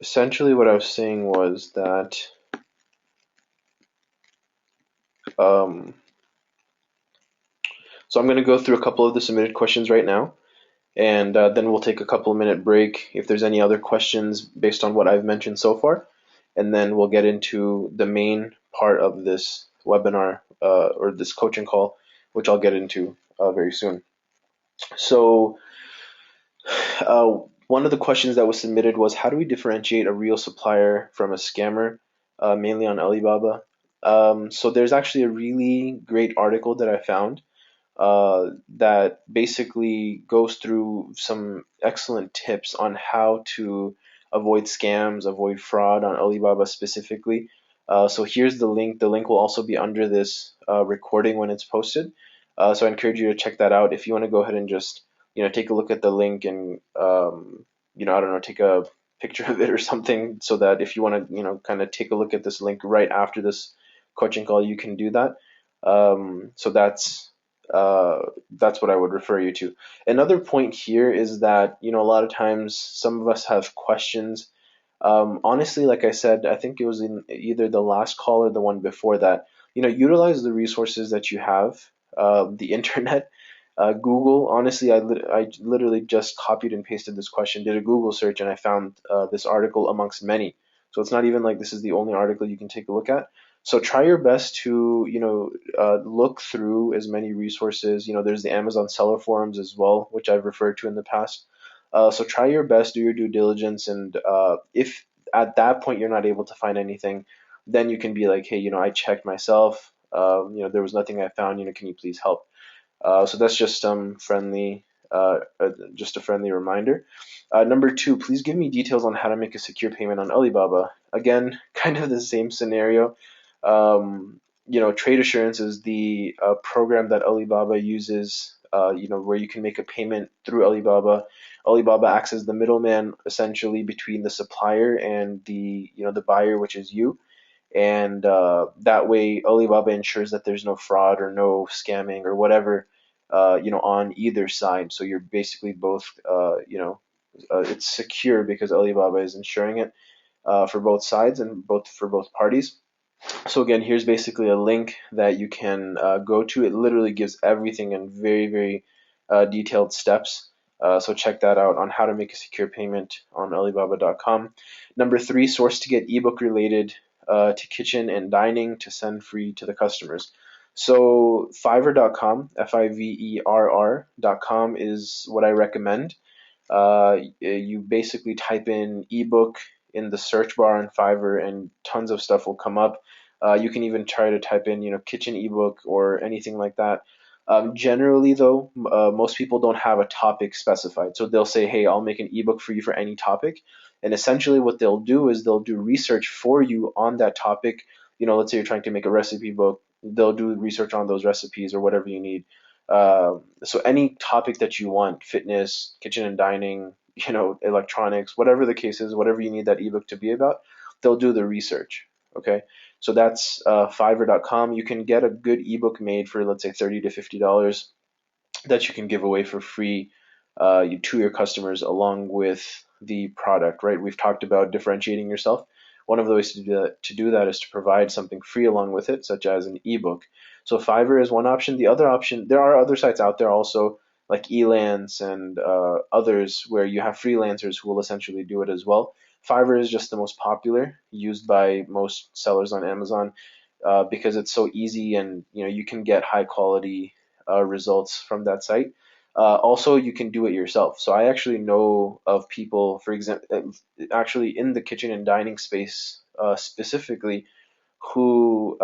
essentially what I was saying was that um, so I'm going to go through a couple of the submitted questions right now, and then we'll take a couple minute break if there's any other questions based on what I've mentioned so far, and then we'll get into the main part of this webinar or this coaching call, which I'll get into very soon. So uh, one of the questions that was submitted was, how do we differentiate a real supplier from a scammer, mainly on Alibaba? So there's actually a really great article that I found that basically goes through some excellent tips on how to avoid scams, avoid fraud on Alibaba specifically. So here's the link. The link will also be under this recording when it's posted. So I encourage you to check that out. If you want to go ahead and just take a look at the link and I don't know, take a picture of it or something, so that if you want to kind of take a look at this link right after this coaching call, you can do that. So uh, that's what I would refer you to. Another point here is that, a lot of times some of us have questions. Honestly, like I said, I think it was in either the last call or the one before that, utilize the resources that you have, the internet, Google. Honestly, I literally just copied and pasted this question, did a Google search, and I found this article amongst many. So it's not even like this is the only article you can take a look at. So try your best to, look through as many resources. There's the Amazon seller forums as well, which I've referred to in the past. So try your best, do your due diligence, and if at that point you're not able to find anything, then you can be like, hey, I checked myself. There was nothing I found. Can you please help? So that's just just a friendly reminder. Number two, please give me details on how to make a secure payment on Alibaba. Again, kind of the same scenario. Trade assurance is the program that Alibaba uses, where you can make a payment through Alibaba. Alibaba acts as the middleman essentially between the supplier and the buyer, which is you. And that way Alibaba ensures that there's no fraud or no scamming or whatever, on either side. So you're basically both, it's secure because Alibaba is ensuring it for both sides and for both parties. So again, here's basically a link that you can go to. It literally gives everything in very, very detailed steps. So check that out on how to make a secure payment on Alibaba.com. Number three, source to get ebook related to kitchen and dining to send free to the customers. So Fiverr.com, Fiverr.com is what I recommend. You basically type in ebook in the search bar on Fiverr, and tons of stuff will come up. You can even try to type in, kitchen ebook or anything like that. Generally, though, most people don't have a topic specified. So they'll say, hey, I'll make an ebook for you for any topic. And essentially, what they'll do is they'll do research for you on that topic. Let's say you're trying to make a recipe book, they'll do research on those recipes or whatever you need. So any topic that you want, fitness, kitchen and dining, electronics, whatever the case is, whatever you need that ebook to be about, they'll do the research. Okay, so that's Fiverr.com. You can get a good ebook made for, let's say, $30 to $50 that you can give away for free to your customers along with the product, right? We've talked about differentiating yourself. One of the ways to do that is to provide something free along with it, such as an ebook. So Fiverr is one option. The other option, there are other sites out there also, like Elance and others, where you have freelancers who will essentially do it as well. Fiverr is just the most popular, used by most sellers on Amazon, because it's so easy, and you can get high quality results from that site. Also, you can do it yourself. So I actually know of people, for example, actually in the kitchen and dining space specifically, who,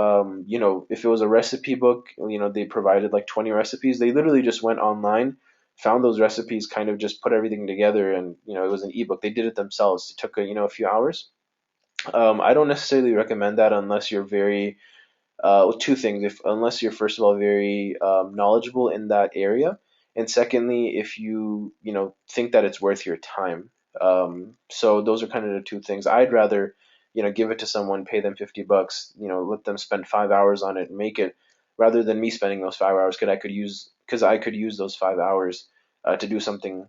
if it was a recipe book, they provided like 20 recipes. They literally just went online, found those recipes, kind of just put everything together, and it was an ebook. They did it themselves. It took a few hours. I don't necessarily recommend that unless you're very two things. If Unless you're first of all very knowledgeable in that area, and secondly, if you think that it's worth your time. So those are kind of the two things. I'd rather give it to someone, pay them $50, let them spend 5 hours on it and make it, rather than me spending those 5 hours because I could use those 5 hours to do something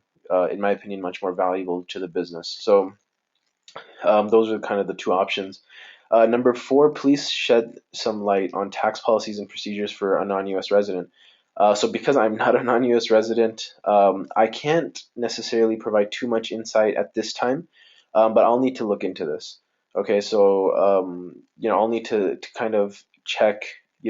in my opinion much more valuable to the business. So Those are kind of the two options. Number four, please shed some light on tax policies and procedures for a non-US resident. So because I'm not a non-US resident, I can't necessarily provide too much insight at this time, but I'll need to look into this. Okay, so I'll need to kind of check,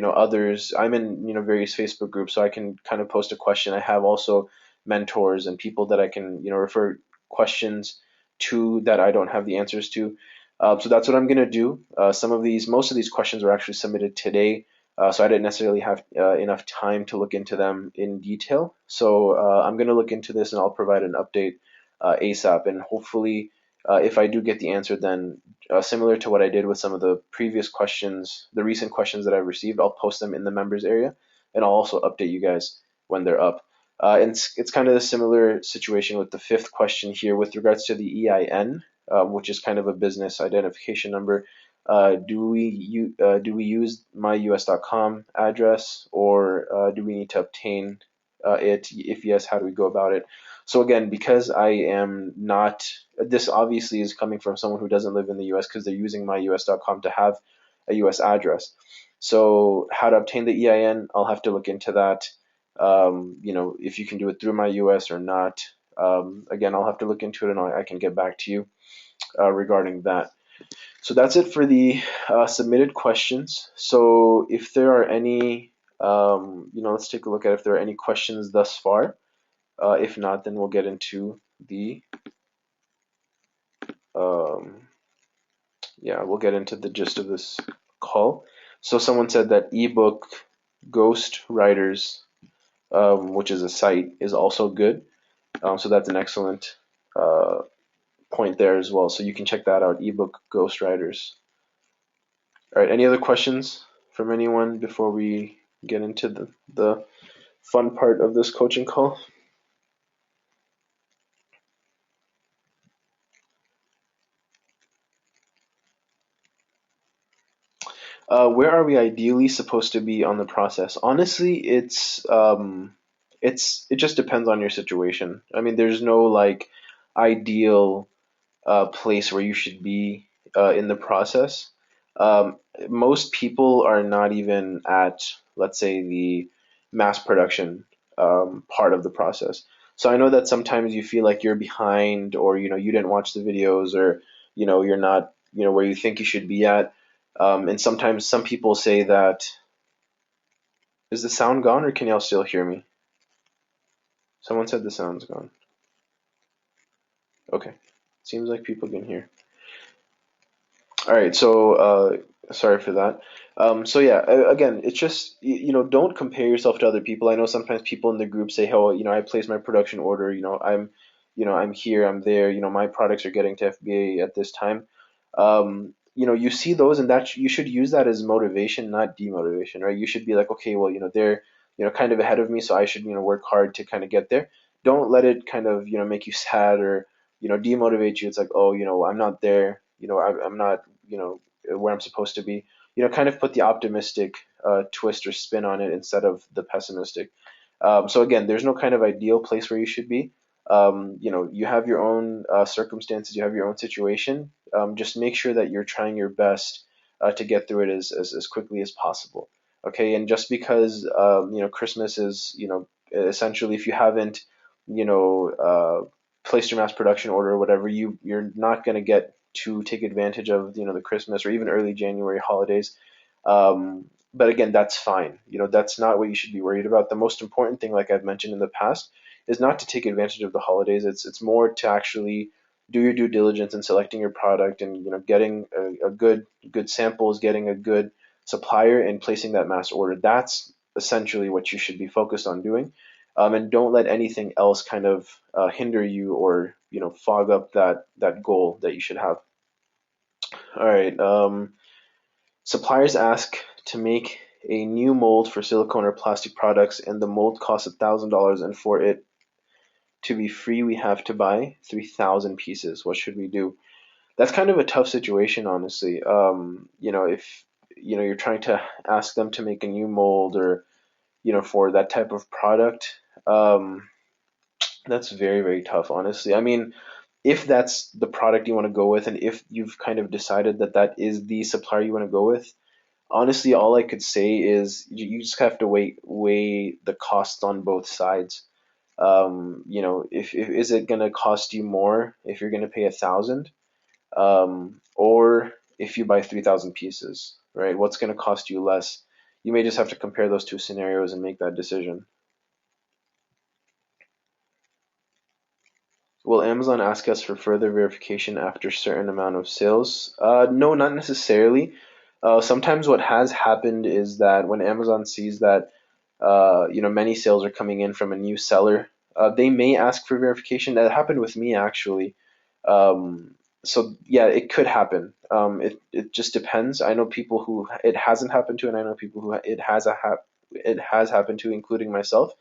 others. I'm in, various Facebook groups, so I can kind of post a question. I have also mentors and people that I can, refer questions to that I don't have the answers to. So that's what I'm going to do. Most of these questions were actually submitted today, so I didn't necessarily have enough time to look into them in detail. So I'm going to look into this and I'll provide an update ASAP. And hopefully, if I do get the answer, then similar to what I did with some of the previous questions, the recent questions that I've received, I'll post them in the members area, and I'll also update you guys when they're up. And it's kind of a similar situation with the fifth question here with regards to the EIN, which is kind of a business identification number. Do we use myus.com address, or do we need to obtain it? If yes, how do we go about it? So again, because I am not, this obviously is coming from someone who doesn't live in the US because they're using myus.com to have a US address. So how to obtain the EIN, I'll have to look into that. If you can do it through my US or not. Again, I'll have to look into it and I can get back to you regarding that. So that's it for the submitted questions. So if there are any, let's take a look at if there are any questions thus far. If not, then we'll get into um, we'll get into the gist of this call. So someone said that ebook Ghost Writers, which is a site, is also good. So that's an excellent point there as well. So you can check that out, ebook Ghost Writers. All right, any other questions from anyone before we get into the fun part of this coaching call? Where are we ideally supposed to be on the process? Honestly, it just depends on your situation. I mean, there's no like ideal place where you should be in the process. Most people are not even at, let's say, the mass production part of the process. So I know that sometimes you feel like you're behind, or you didn't watch the videos, or you're not where you think you should be at. And sometimes some people say that, is the sound gone, or can y'all still hear me? Someone said the sound's gone. Okay, seems like people can hear. All right, so sorry for that. So yeah, again, it's just don't compare yourself to other people. I know sometimes people in the group say, "Oh, I placed my production order. I'm here, I'm there. My products are getting to FBA at this time." You see those, and that you should use that as motivation, not demotivation, right? You should be like, okay, well, they're kind of ahead of me, so I should work hard to kind of get there. Don't let it kind of make you sad or demotivate you. It's like, oh, I'm not there. I'm not where I'm supposed to be. Kind of put the optimistic twist or spin on it instead of the pessimistic. So again, there's no kind of ideal place where you should be. You have your own circumstances, you have your own situation. Just make sure that you're trying your best to get through it as quickly as possible. Okay, and just because Christmas is essentially, if you haven't placed your mass production order or whatever, you're not going to get to take advantage of the Christmas or even early January holidays. But again, that's fine. That's not what you should be worried about. The most important thing, like I've mentioned in the past, is not to take advantage of the holidays. It's more to actually do your due diligence in selecting your product and getting a good samples, getting a good supplier, and placing that mass order. That's essentially what you should be focused on doing. And don't let anything else kind of hinder you or fog up that goal that you should have. All right. Suppliers ask to make a new mold for silicone or plastic products, and the mold costs $1,000, and for it to be free, we have to buy 3,000 pieces. What should we do? That's kind of a tough situation, honestly. If you're trying to ask them to make a new mold, or for that type of product, that's very, very tough, honestly. I mean, if that's the product you want to go with, and if you've kind of decided that that is the supplier you want to go with, honestly, all I could say is you just have to weigh the costs on both sides. If is it gonna cost you more if you're gonna pay 1,000, or if you buy 3,000 pieces, right? What's gonna cost you less? You may just have to compare those two scenarios and make that decision. Will Amazon ask us for further verification after certain amount of sales? No, not necessarily. Sometimes what has happened is that when Amazon sees that many sales are coming in from a new seller, they may ask for verification. That happened with me actually. So yeah, it could happen. It just depends. I know people who it hasn't happened to, and I know people who it has happened to, including myself.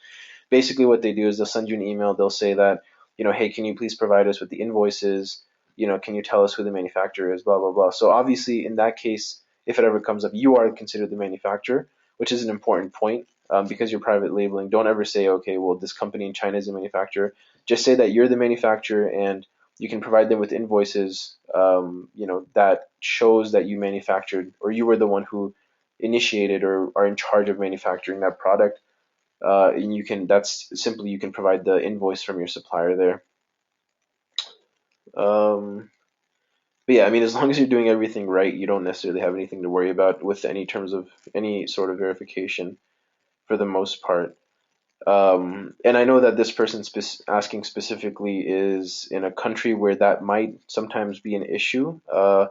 Basically what they do is they'll send you an email. They'll say that, hey, can you please provide us with the invoices? Can you tell us who the manufacturer is? Blah blah blah. So obviously, in that case, if it ever comes up, you are considered the manufacturer, which is an important point, because you're private labeling. Don't ever say, okay, well, this company in China is the manufacturer. Just say that you're the manufacturer, and you can provide them with invoices, that shows that you manufactured, or you were the one who initiated or are in charge of manufacturing that product. And that's simply, you can provide the invoice from your supplier there. Um, but yeah, I mean, as long as you're doing everything right, you don't necessarily have anything to worry about with any terms of any sort of verification for the most part. And I know that this person asking specifically is in a country where that might sometimes be an issue. I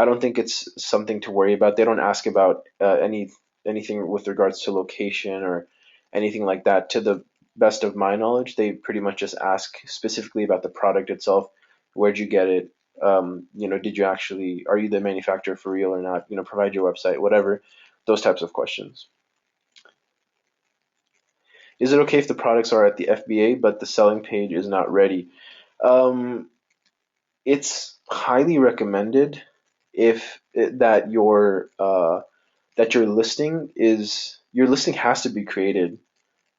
don't think it's something to worry about. They don't ask about anything with regards to location or anything like that. To the best of my knowledge, they pretty much just ask specifically about the product itself. Where'd you get it? Did you actually, are you the manufacturer for real or not? Provide your website, whatever. Those types of questions. Is it okay if the products are at the FBA but the selling page is not ready? Um, it's highly recommended if that your listing has to be created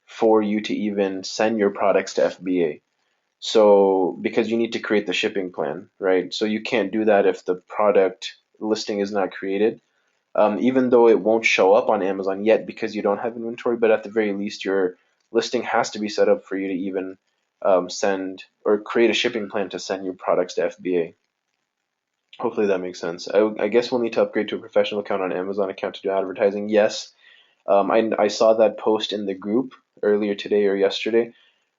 for you to even send your products to FBA. So because you need to create the shipping plan, right? So you can't do that if the product listing is not created. Even though it won't show up on Amazon yet because you don't have inventory, but at the very least, your listing has to be set up for you to even send or create a shipping plan to send your products to FBA. Hopefully that makes sense. I guess we'll need to upgrade to a professional account on Amazon account to do advertising. Yes, I saw that post in the group earlier today or yesterday.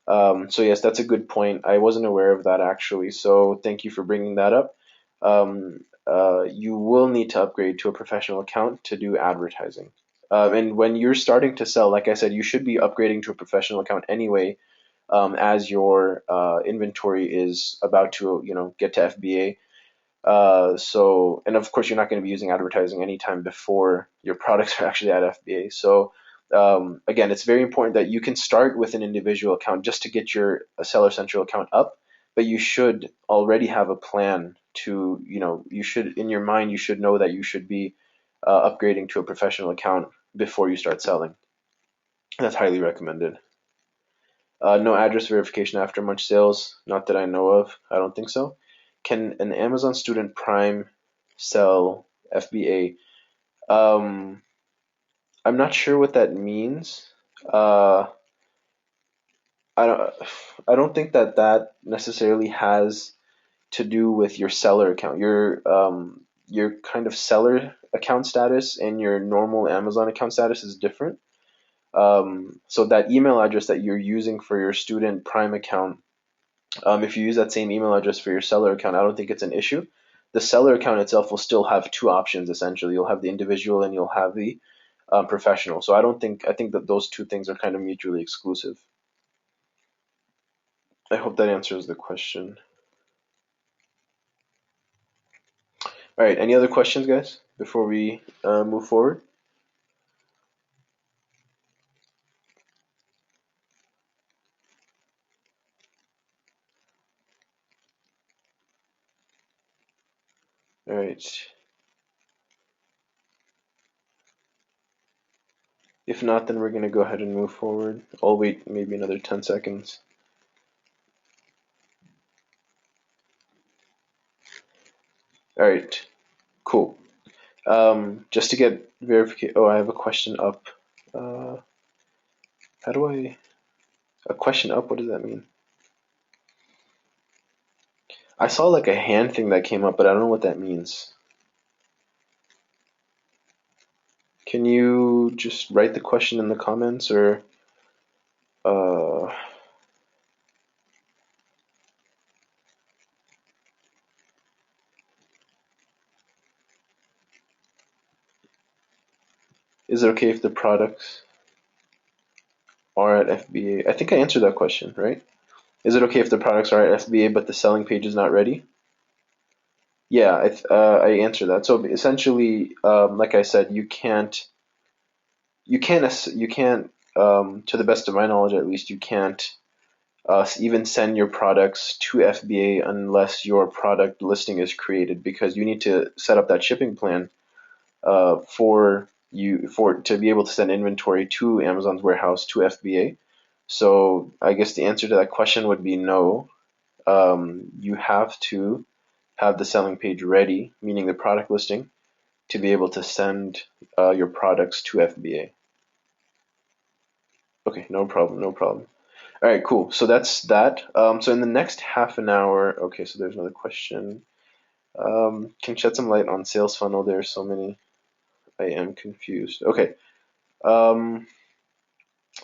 So yes, that's a good point. I wasn't aware of that actually. So thank you for bringing that up. You will need to upgrade to a professional account to do advertising. And when you're starting to sell, like I said, you should be upgrading to a professional account anyway, as your inventory is about to, get to FBA. And of course, you're not going to be using advertising anytime before your products are actually at FBA. So, again, it's very important that you can start with an individual account just to get your Seller Central account up, but you should already have a plan to, you should, in your mind, you should know that you should be upgrading to a professional account before you start selling. That's highly recommended. No address verification after much sales, not that I know of. I don't think so. Can an Amazon student Prime sell FBA? I'm not sure what that means. Uh, I don't. I don't think that necessarily has to do with your seller account. Your kind of seller account status and your normal Amazon account status is different. So that email address that you're using for your student Prime account, if you use that same email address for your seller account, I don't think it's an issue. The seller account itself will still have two options essentially. You'll have the individual and you'll have the professional. So I think that those two things are kind of mutually exclusive. I hope that answers the question. All right, any other questions, guys, before we move forward? All right. If not, then we're going to go ahead and move forward. I'll wait maybe another 10 seconds. All right, cool. Just to get verification. Oh, I have a question up. Uh, how do I? A question up? What does that mean? I saw like a hand thing that came up, but I don't know what that means. Can you just write the question in the comments, or uh, is it okay if the products are at FBA? I think I answered that question, right? Is it okay if the products are at FBA but the selling page is not ready? Yeah, I answered that. So essentially, like I said, you can't, to the best of my knowledge at least, you can't even send your products to FBA unless your product listing is created, because you need to set up that shipping plan for to be able to send inventory to Amazon's warehouse to FBA. So I guess the answer to that question would be no. You have to have the selling page ready, meaning the product listing, to be able to send your products to FBA. Okay, no problem, no problem. All right, cool. So that's that. So in the next half an hour, okay, so there's another question. Can shed some light on sales funnel? There are so many. I am confused. Okay. Um,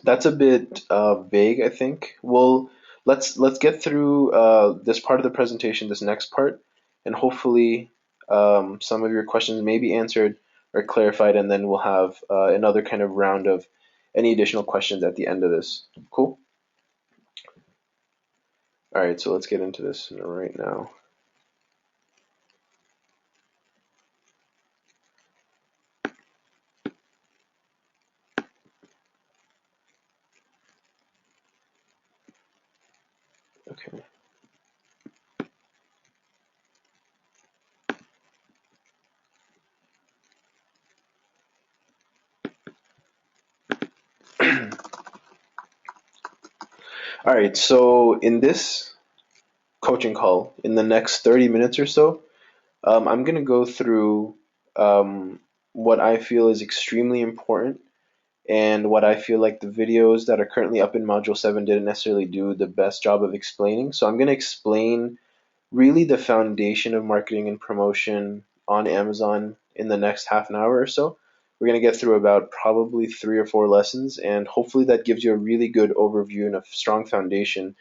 that's a bit vague, I think. Well, let's get through this part of the presentation, this next part, and hopefully some of your questions may be answered or clarified, and then we'll have another kind of round of any additional questions at the end of this. Cool? All right, so let's get into this right now. Okay. All right, so in this coaching call, in the next 30 minutes or so, I'm going to go through um, what I feel is extremely important and what I feel like the videos that are currently up in Module 7 didn't necessarily do the best job of explaining. So I'm going to explain really the foundation of marketing and promotion on Amazon in the next half an hour or so. We're going to get through about probably 3 or 4 lessons, and hopefully that gives you a really good overview and a strong foundation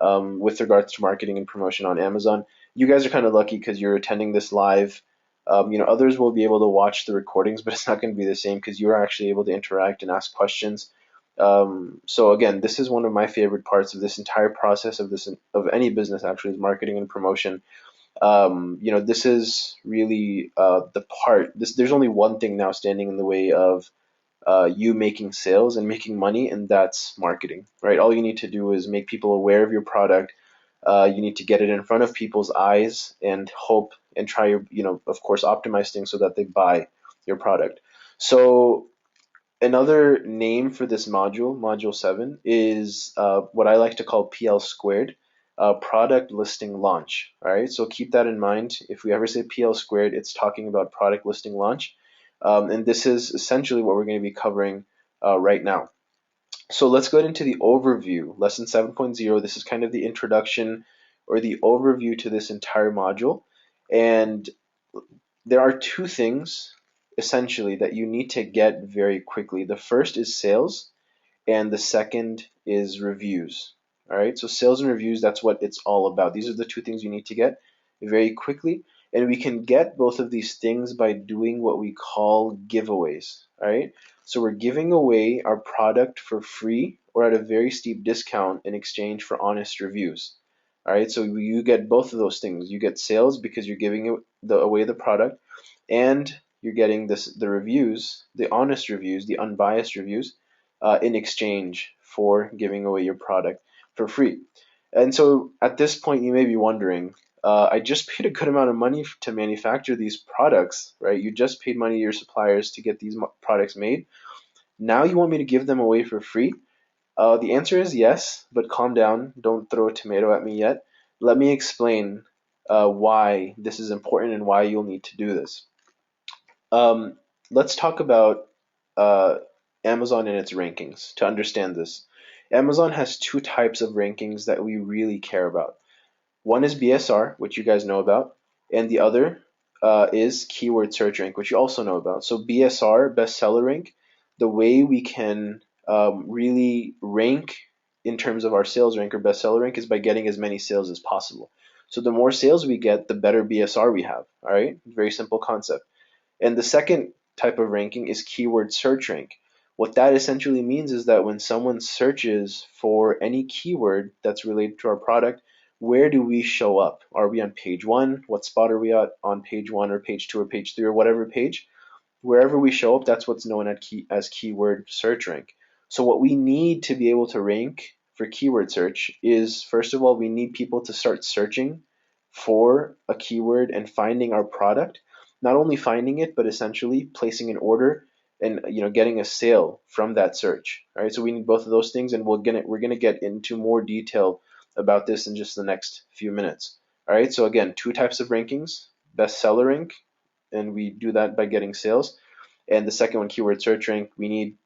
with regards to marketing and promotion on Amazon. You guys are kind of lucky because you're attending this live. Others will be able to watch the recordings, but it's not going to be the same because you're actually able to interact and ask questions. So again, this is one of my favorite parts of this entire process of any business actually is marketing and promotion. This is really the part. There's only one thing now standing in the way of you making sales and making money, and that's marketing, right? All you need to do is make people aware of your product. You need to get it in front of people's eyes and hope and try of course, optimize things so that they buy your product. So another name for this module, Module 7, is what I like to call PL squared, product listing launch. All right, so keep that in mind. If we ever say PL squared, it's talking about product listing launch. And this is essentially what we're going to be covering right now. So let's go into the overview. Lesson 7.0, this is kind of the introduction or the overview to this entire module. And there are two things essentially that you need to get very quickly. The first is sales, and the second is reviews. All right, so sales and reviews, that's what it's all about. These are the two things you need to get very quickly. And we can get both of these things by doing what we call giveaways. All right, so we're giving away our product for free or at a very steep discount in exchange for honest reviews. All right, so you get both of those things. You get sales because you're giving away the product, and you're getting the reviews, the honest reviews, the unbiased reviews, in exchange for giving away your product for free. And so at this point, you may be wondering, I just paid a good amount of money to manufacture these products, right? You just paid money to your suppliers to get these products made. Now you want me to give them away for free? The answer is yes, but calm down. Don't throw a tomato at me yet. Let me explain why this is important and why you'll need to do this. Um, let's talk about uh, Amazon and its rankings to understand this. Amazon has two types of rankings that we really care about. One is BSR, which you guys know about, and the other is keyword search rank, which you also know about. So BSR, bestseller rank, the way we can really rank in terms of our sales rank or bestseller rank is by getting as many sales as possible. So the more sales we get, the better BSR we have. All right, very simple concept. And the second type of ranking is keyword search rank. What that essentially means is that when someone searches for any keyword that's related to our product, where do we show up? Are we on page one? What spot are we at on page one or page two or page three or whatever page? Wherever we show up, that's what's known as keyword search rank. So what we need to be able to rank for keyword search is, first of all, we need people to start searching for a keyword and finding our product. Not only finding it, but essentially placing an order and getting a sale from that search. All right, so we need both of those things, and we're gonna get into more detail about this in just the next few minutes. All right, so again, two types of rankings: bestseller rank, and we do that by getting sales. And the second one, keyword search rank, we need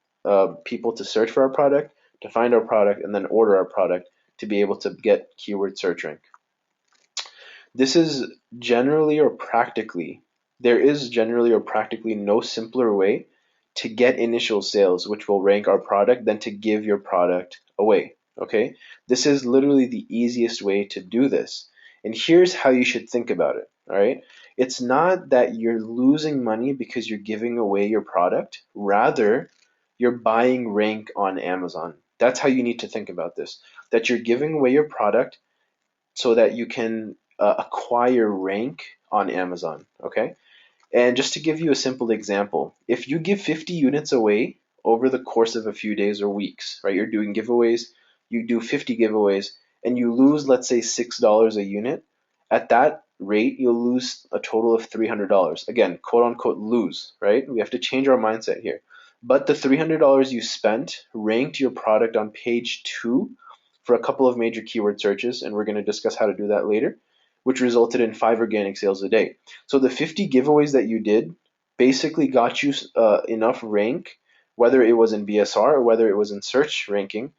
people to search for our product, to find our product, and then order our product to be able to get keyword search rank. This is generally or practically, there is generally or practically no simpler way to get initial sales, which will rank our product, than to give your product away. Okay? This is literally the easiest way to do this. And here's how you should think about it. All right? It's not that you're losing money because you're giving away your product. Rather, you're buying rank on Amazon. That's how you need to think about this. That you're giving away your product so that you can acquire rank on Amazon. Okay. And just to give you a simple example, if you give 50 units away over the course of a few days or weeks, right? You're doing giveaways, you do 50 giveaways, and you lose, let's say, $6 a unit. At that rate, you'll lose a total of $300. Again, quote unquote lose, right? We have to change our mindset here. But the $300 you spent ranked your product on page two for a couple of major keyword searches, and we're going to discuss how to do that later, which resulted in 5 organic sales a day. So the 50 giveaways that you did basically got you enough rank, whether it was in BSR or whether it was in search ranking,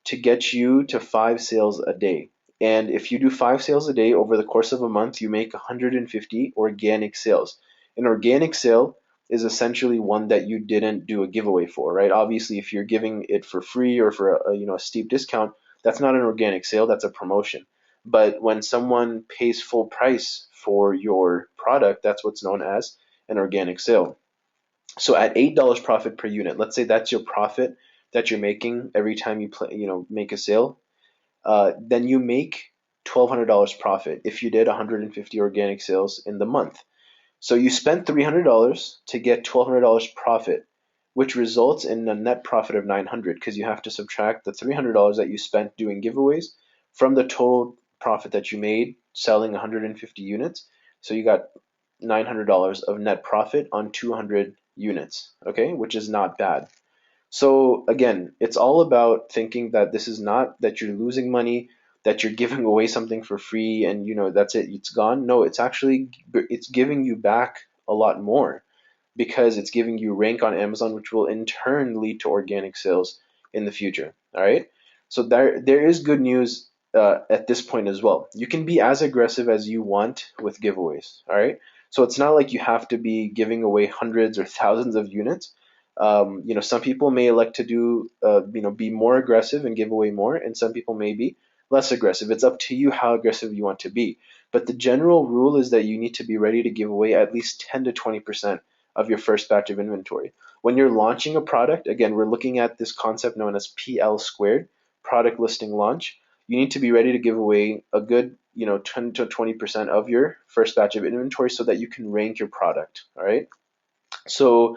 to get you to 5 sales a day. And if you do 5 sales a day over the course of a month, you make 150 organic sales. An organic sale is essentially one that you didn't do a giveaway for, right? Obviously, if you're giving it for free or for a steep discount, that's not an organic sale, that's a promotion. But when someone pays full price for your product, that's what's known as an organic sale. So at $8 profit per unit, let's say that's your profit that you're making every time make a sale, then you make $1,200 profit if you did 150 organic sales in the month. So you spent $300 to get $1,200 profit, which results in a net profit of $900 because you have to subtract the $300 that you spent doing giveaways from the total profit that you made selling 150 units. So you got $900 of net profit on 200 units, okay, which is not bad. So again, it's all about thinking that this is not that you're losing money, that you're giving away something for free and that's it, it's gone. No, it's giving you back a lot more because it's giving you rank on Amazon, which will in turn lead to organic sales in the future. All right. So there is good news at this point as well. You can be as aggressive as you want with giveaways. All right. So it's not like you have to be giving away hundreds or thousands of units. Some people may elect to be more aggressive and give away more, and some people may be less aggressive. It's up to you how aggressive you want to be. But the general rule is that you need to be ready to give away at least 10 to 20% of your first batch of inventory. When you're launching a product, again, we're looking at this concept known as PL squared, product listing launch. You need to be ready to give away a good 10 to 20% of your first batch of inventory so that you can rank your product. All right. So,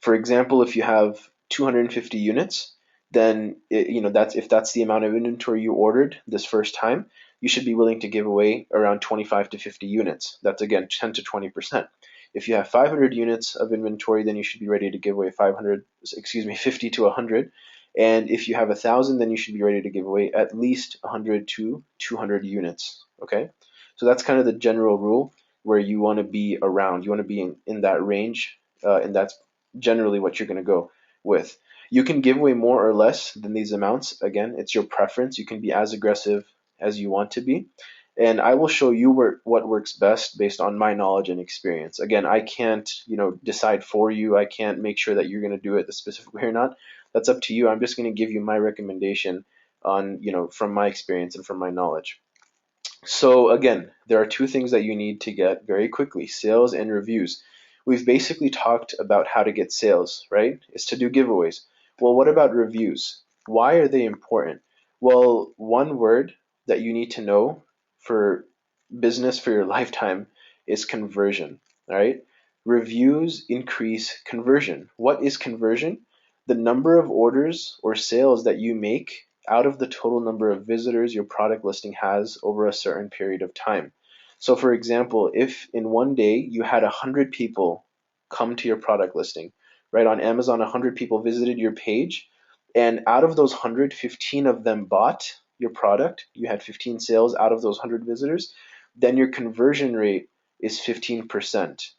for example, if you have 250 units, then that's the amount of inventory you ordered this first time, you should be willing to give away around 25 to 50 units. That's again 10 to 20%. If you have 500 units of inventory, then you should be ready to give away 50 to 100. And if you have 1,000, then you should be ready to give away at least 100 to 200 units. Okay. So that's kind of the general rule where you want to be around. You want to be in that range, and that's generally what you're going to go with. You can give away more or less than these amounts. Again, it's your preference. You can be as aggressive as you want to be. And I will show you what works best based on my knowledge and experience. Again, I can't, decide for you. I can't make sure that you're going to do it the specific way or not. That's up to you. I'm just going to give you my recommendation on, from my experience and from my knowledge. So again, there are two things that you need to get very quickly: sales and reviews. We've basically talked about how to get sales, right? It's to do giveaways. Well, what about reviews? Why are they important? Well, one word that you need to know for business for your lifetime is conversion, right? Reviews increase conversion. What is conversion? The number of orders or sales that you make out of the total number of visitors your product listing has over a certain period of time. So for example, if in one day you had 100 people come to your product listing, right, on Amazon, 100 people visited your page, and out of those 100, 15 of them bought your product, you had 15 sales out of those 100 visitors, then your conversion rate is 15%.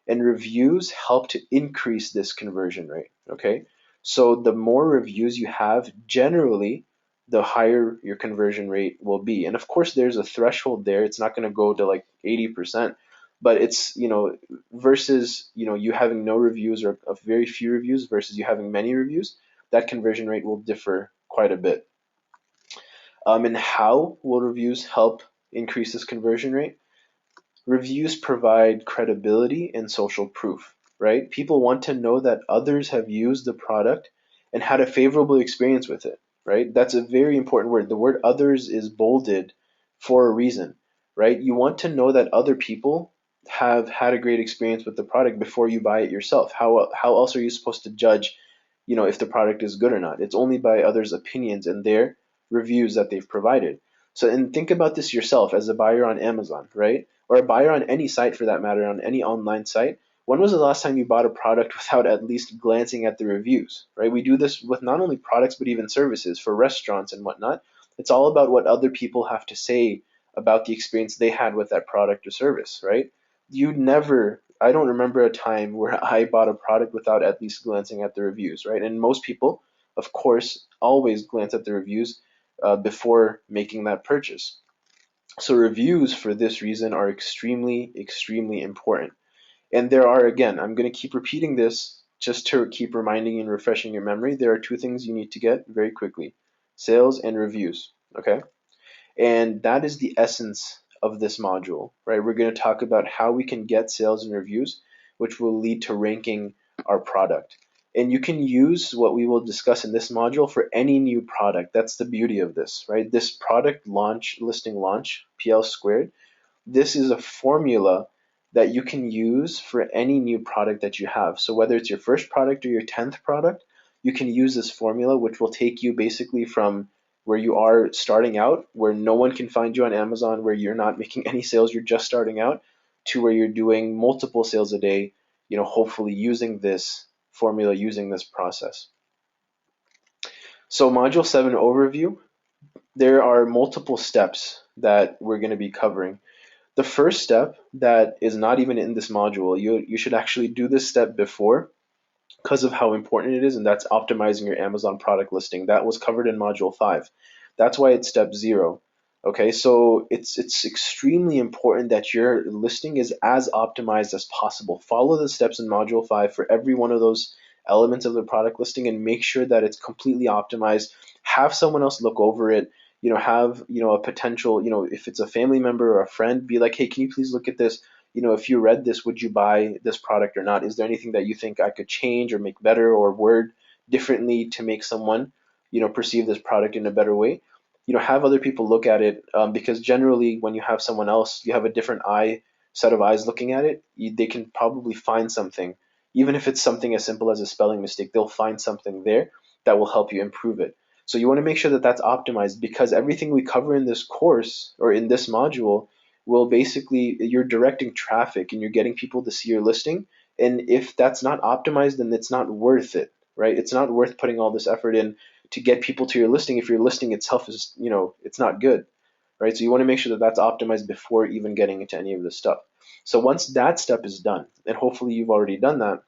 And reviews help to increase this conversion rate, okay? So the more reviews you have, generally, the higher your conversion rate will be. And of course, there's a threshold there. It's not going to go to like 80%, but it's, versus, you having no reviews or very few reviews versus you having many reviews, that conversion rate will differ quite a bit. And how will reviews help increase this conversion rate? Reviews provide credibility and social proof, right? People want to know that others have used the product and had a favorable experience with it, right? That's a very important word. The word others is bolded for a reason, right? You want to know that other people have had a great experience with the product before you buy it yourself. How else are you supposed to judge, if the product is good or not? It's only by others' opinions and their reviews that they've provided. So, and think about this yourself as a buyer on Amazon, right? Or a buyer on any site for that matter, on any online site. When was the last time you bought a product without at least glancing at the reviews, right? We do this with not only products, but even services for restaurants and whatnot. It's all about what other people have to say about the experience they had with that product or service, right? I don't remember a time where I bought a product without at least glancing at the reviews, right? And most people, of course, always glance at the reviews before making that purchase. So reviews for this reason are extremely, extremely important. And there are, again, I'm going to keep repeating this just to keep reminding and refreshing your memory. There are two things you need to get very quickly: sales and reviews. Okay? And that is the essence of this module, right? We're going to talk about how we can get sales and reviews, which will lead to ranking our product. And you can use what we will discuss in this module for any new product. That's the beauty of this, right? This product launch, listing launch, PL squared, this is a formula that you can use for any new product that you have. So whether it's your first product or your 10th product, you can use this formula, which will take you basically from where you are starting out, where no one can find you on Amazon, where you're not making any sales, you're just starting out, to where you're doing multiple sales a day, hopefully using this formula, using this process. So module 7 overview, there are multiple steps that we're going to be covering. The first step that is not even in this module, you should actually do this step before because of how important it is, and that's optimizing your Amazon product listing. That was covered in module 5. That's why it's step 0. Okay, so it's extremely important that your listing is as optimized as possible. Follow the steps in module 5 for every one of those elements of the product listing and make sure that it's completely optimized. Have someone else look over it. Have a potential, if it's a family member or a friend, be like, hey, can you please look at this? If you read this, would you buy this product or not? Is there anything that you think I could change or make better or word differently to make someone, perceive this product in a better way? Have other people look at it, because generally when you have someone else, you have a different set of eyes looking at it. They can probably find something, even if it's something as simple as a spelling mistake, they'll find something there that will help you improve it. So you want to make sure that that's optimized, because everything we cover in this course or in this module will basically, you're directing traffic and you're getting people to see your listing. And if that's not optimized, then it's not worth it, right? It's not worth putting all this effort in to get people to your listing if your listing itself is, it's not good, right? So you want to make sure that that's optimized before even getting into any of this stuff. So once that step is done, and hopefully you've already done that,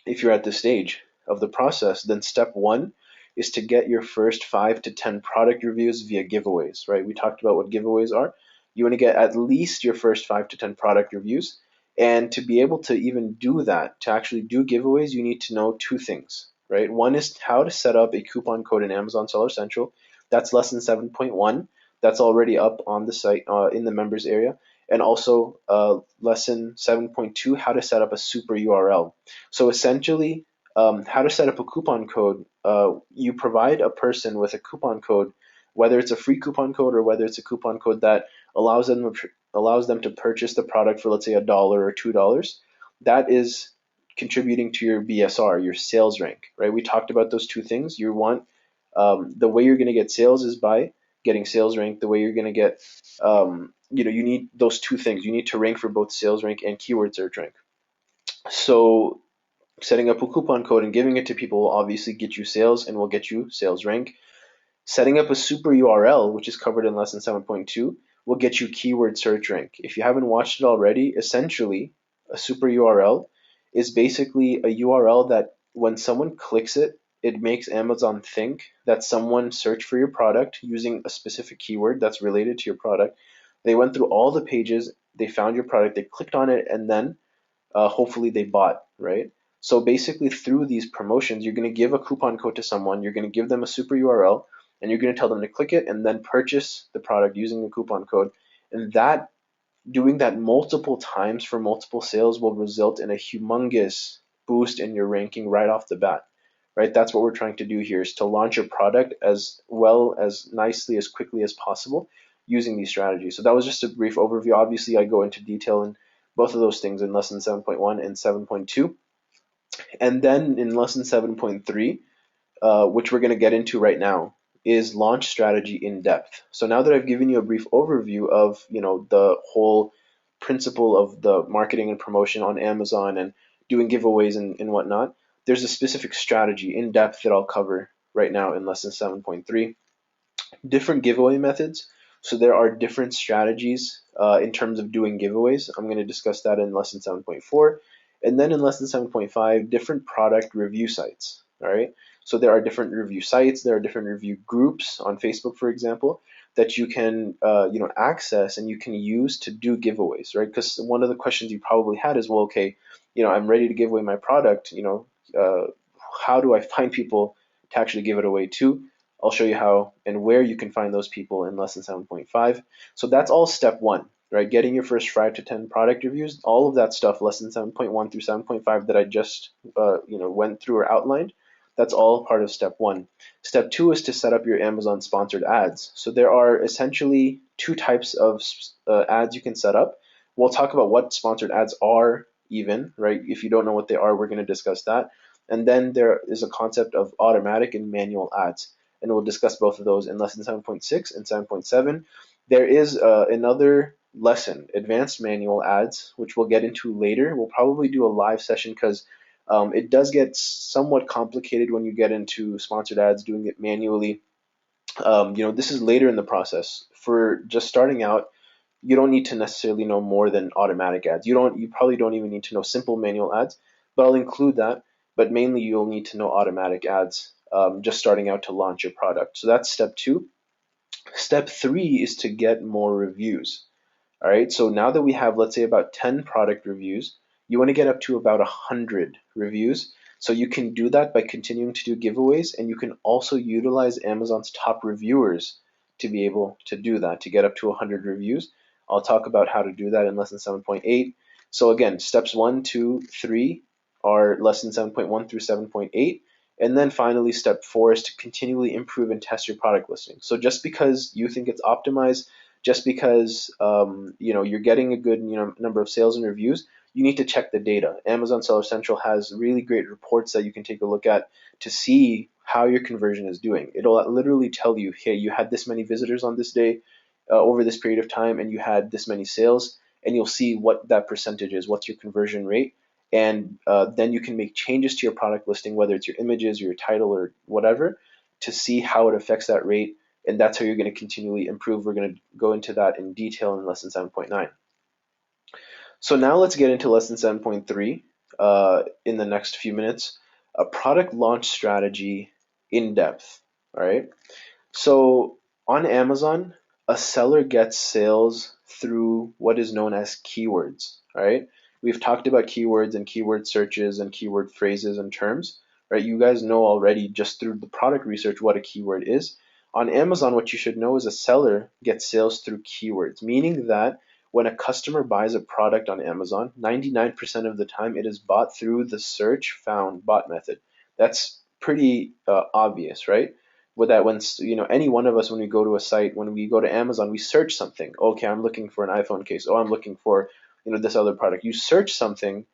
if you're at this stage of the process, then step one is to get your first 5 to 10 product reviews via giveaways, right? We talked about what giveaways are. You want to get at least your first 5 to 10 product reviews. And to be able to even do that, to actually do giveaways, you need to know two things, right? One is how to set up a coupon code in Amazon Seller Central. That's lesson 7.1. That's already up on the site in the members area. And also lesson 7.2, how to set up a super URL. So essentially, how to set up a coupon code. You provide a person with a coupon code, whether it's a free coupon code or whether it's a coupon code that allows them to purchase the product for, let's say, $1 or $2. That is contributing to your BSR, your sales rank, right? We talked about those two things. You want the way you're going to get sales is by getting sales rank. The way you're going to get, you need those two things. You need to rank for both sales rank and keyword search rank. So setting up a coupon code and giving it to people will obviously get you sales and will get you sales rank. Setting up a super URL, which is covered in lesson 7.2, will get you keyword search rank. If you haven't watched it already, essentially, a super URL is basically a URL that when someone clicks it, it makes Amazon think that someone searched for your product using a specific keyword that's related to your product. They went through all the pages, they found your product, they clicked on it, and then hopefully they bought, right? So basically through these promotions, you're going to give a coupon code to someone, you're going to give them a super URL, and you're going to tell them to click it and then purchase the product using the coupon code. And that doing that multiple times for multiple sales will result in a humongous boost in your ranking right off the bat, right? That's what we're trying to do here, is to launch a product as well, as nicely, as quickly as possible using these strategies. So that was just a brief overview. Obviously, I go into detail in both of those things in lesson 7.1 and 7.2. And then in lesson 7.3, which we're going to get into right now, is launch strategy in depth. So now that I've given you a brief overview of the whole principle of the marketing and promotion on Amazon and doing giveaways and whatnot, there's a specific strategy in depth that I'll cover right now in lesson 7.3. Different giveaway methods. So there are different strategies in terms of doing giveaways. I'm going to discuss that in lesson 7.4. And then in lesson 7.5, different product review sites. All right. So there are different review sites. There are different review groups on Facebook, for example, that you can access and you can use to do giveaways, right? Because one of the questions you probably had is, well, okay, I'm ready to give away my product. How do I find people to actually give it away to? I'll show you how and where you can find those people in lesson 7.5. So that's all step one, right? Getting your first 5 to 10 product reviews, all of that stuff, lesson 7.1 through 7.5 that I just went through or outlined, that's all part of step one. Step two is to set up your Amazon sponsored ads. So there are essentially two types of ads you can set up. We'll talk about what sponsored ads are even, right? If you don't know what they are, we're going to discuss that. And then there is a concept of automatic and manual ads, and we'll discuss both of those in lesson 7.6 and 7.7. There is another lesson, advanced manual ads, which we'll get into later. We'll probably do a live session because it does get somewhat complicated when you get into sponsored ads, doing it manually. This is later in the process. For just starting out, you don't need to necessarily know more than automatic ads. You probably don't even need to know simple manual ads, but I'll include that. But mainly you'll need to know automatic ads just starting out to launch your product. So that's step two. Step three is to get more reviews. All right, so now that we have, let's say, about 10 product reviews, you want to get up to about 100 reviews. So you can do that by continuing to do giveaways, and you can also utilize Amazon's top reviewers to be able to do that, to get up to 100 reviews. I'll talk about how to do that in lesson 7.8. So again, steps 1, 2, 3 are lesson 7.1 through 7.8. And then finally, step 4 is to continually improve and test your product listing. So just because you think it's optimized, just because you're getting a good number of sales and reviews, you need to check the data. Amazon Seller Central has really great reports that you can take a look at to see how your conversion is doing. It'll literally tell you, hey, you had this many visitors on this day over this period of time, and you had this many sales, and you'll see what that percentage is, what's your conversion rate. And then you can make changes to your product listing, whether it's your images or your title or whatever, to see how it affects that rate and that's how you're going to continually improve. We're going to go into that in detail in lesson 7.9. So now let's get into lesson 7.3 in the next few minutes, a product launch strategy in depth. All right. So on Amazon, a seller gets sales through what is known as keywords. All right. We've talked about keywords and keyword searches and keyword phrases and terms. Right. You guys know already just through the product research what a keyword is. On Amazon, what you should know is a seller gets sales through keywords, meaning that when a customer buys a product on Amazon, 99% of the time it is bought through the search found bot method. That's pretty obvious, right? With that, when any one of us, when we go to a site, when we go to Amazon, we search something. Okay, I'm looking for an iPhone case. Oh, I'm looking for this other product. You search something,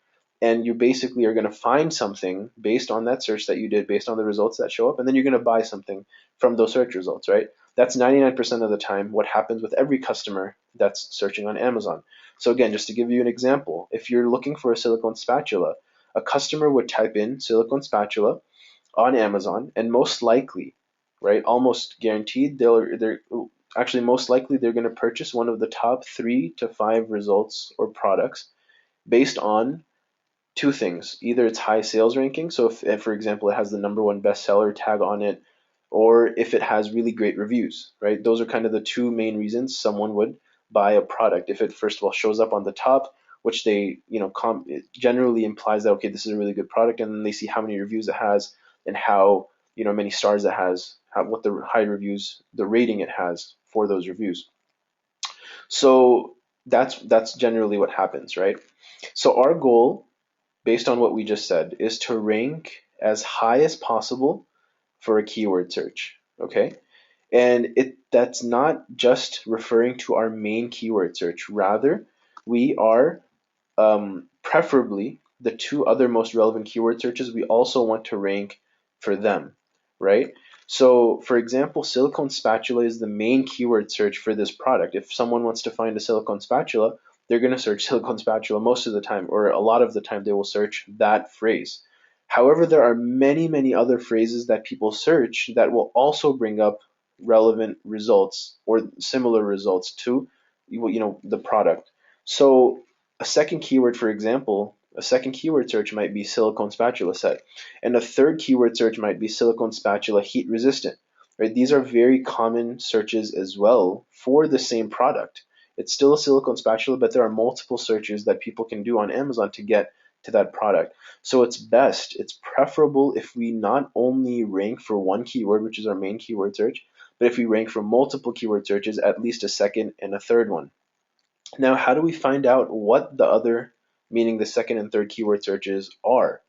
and you basically are going to find something based on that search that you did, based on the results that show up, and then you're going to buy something from those search results, right? That's 99% of the time what happens with every customer that's searching on Amazon. So again, just to give you an example, if you're looking for a silicone spatula, a customer would type in silicone spatula on Amazon, and most likely, right, almost guaranteed, they're actually most likely they're going to purchase one of the top 3 to 5 results or products based on two things. Either it's high sales ranking, so if for example it has the #1 bestseller tag on it, or if it has really great reviews, right? Those are kind of the two main reasons someone would buy a product. If it first of all shows up on the top, which they, it generally implies that okay, this is a really good product, and then they see how many reviews it has and how many stars it has, what the high reviews, the rating it has for those reviews. So that's generally what happens, right? So our goal, based on what we just said, is to rank as high as possible for a keyword search. Okay, and that's not just referring to our main keyword search. Rather, we are preferably the 2 other most relevant keyword searches. We also want to rank for them, right? So, for example, silicone spatula is the main keyword search for this product. If someone wants to find a silicone spatula, they're going to search silicone spatula most of the time, or a lot of the time they will search that phrase. However, there are many, many other phrases that people search that will also bring up relevant results or similar results to the product. So a second keyword, for example, a second keyword search might be silicone spatula set, and a third keyword search might be silicone spatula heat resistant. Right? These are very common searches as well for the same product. It's still a silicone spatula, but there are multiple searches that people can do on Amazon to get to that product. So it's preferable if we not only rank for one keyword, which is our main keyword search, but if we rank for multiple keyword searches, at least a second and a third one. Now, how do we find out what the other, meaning the second and third keyword searches are?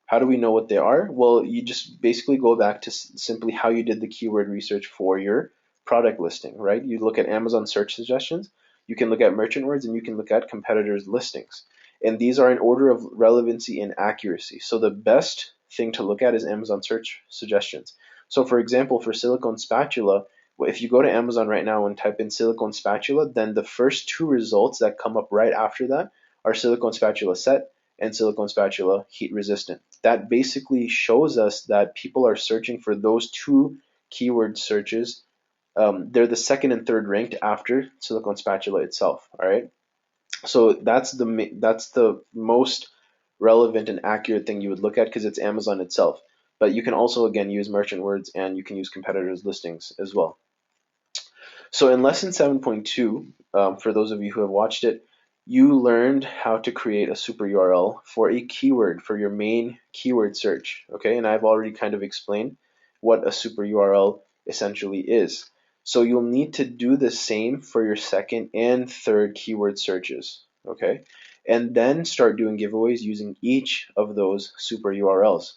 How do we know what they are? Well, you just basically go back to simply how you did the keyword research for your product listing, right? You look at Amazon search suggestions, you can look at merchant words, and you can look at competitors' listings. And these are in order of relevancy and accuracy. So the best thing to look at is Amazon search suggestions. So for example, for silicone spatula, if you go to Amazon right now and type in silicone spatula, then the first 2 results that come up right after that are silicone spatula set and silicone spatula heat resistant. That basically shows us that people are searching for those 2 keyword searches. They're the second and third ranked after silicone spatula itself. All right, so that's the most relevant and accurate thing you would look at because it's Amazon itself. But you can also again use merchant words and you can use competitors' listings as well. So in lesson 7.2, for those of you who have watched it, you learned how to create a super URL for a keyword for your main keyword search. Okay, and I've already kind of explained what a super URL essentially is. So you'll need to do the same for your second and third keyword searches. Okay, and then start doing giveaways using each of those super URLs.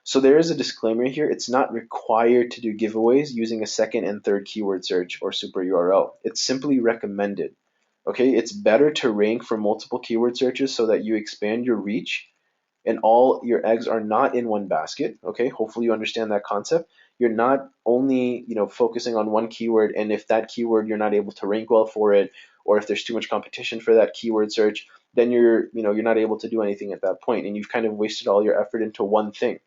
So there is a disclaimer here. It's not required to do giveaways using a second and third keyword search or super URL. It's simply recommended. Okay, it's better to rank for multiple keyword searches so that you expand your reach and all your eggs are not in one basket. Okay, hopefully you understand that concept. You're not only focusing on one keyword, and if that keyword you're not able to rank well for it, or if there's too much competition for that keyword search, then you're not able to do anything at that point, and you've kind of wasted all your effort into one thing.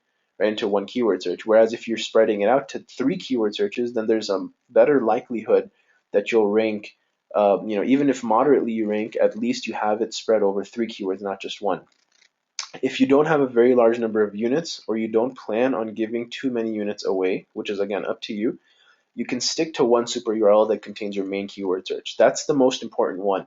right, into one keyword search. Whereas if you're spreading it out to 3 keyword searches, then there's a better likelihood that you'll rank. Even if moderately you rank, at least you have it spread over 3 keywords, not just one. If you don't have a very large number of units, or you don't plan on giving too many units away, which is again up to you, you can stick to one super URL that contains your main keyword search. That's the most important one,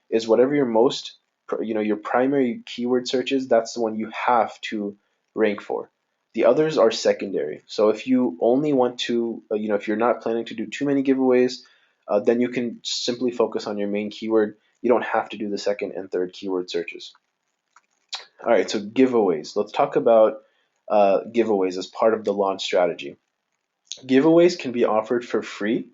is whatever your primary keyword search is, that's the one you have to rank for. The others are secondary. So if you only want to, if you're not planning to do too many giveaways, then you can simply focus on your main keyword. You don't have to do the second and third keyword searches. All right, so giveaways. Let's talk about giveaways as part of the launch strategy. Giveaways can be offered for free,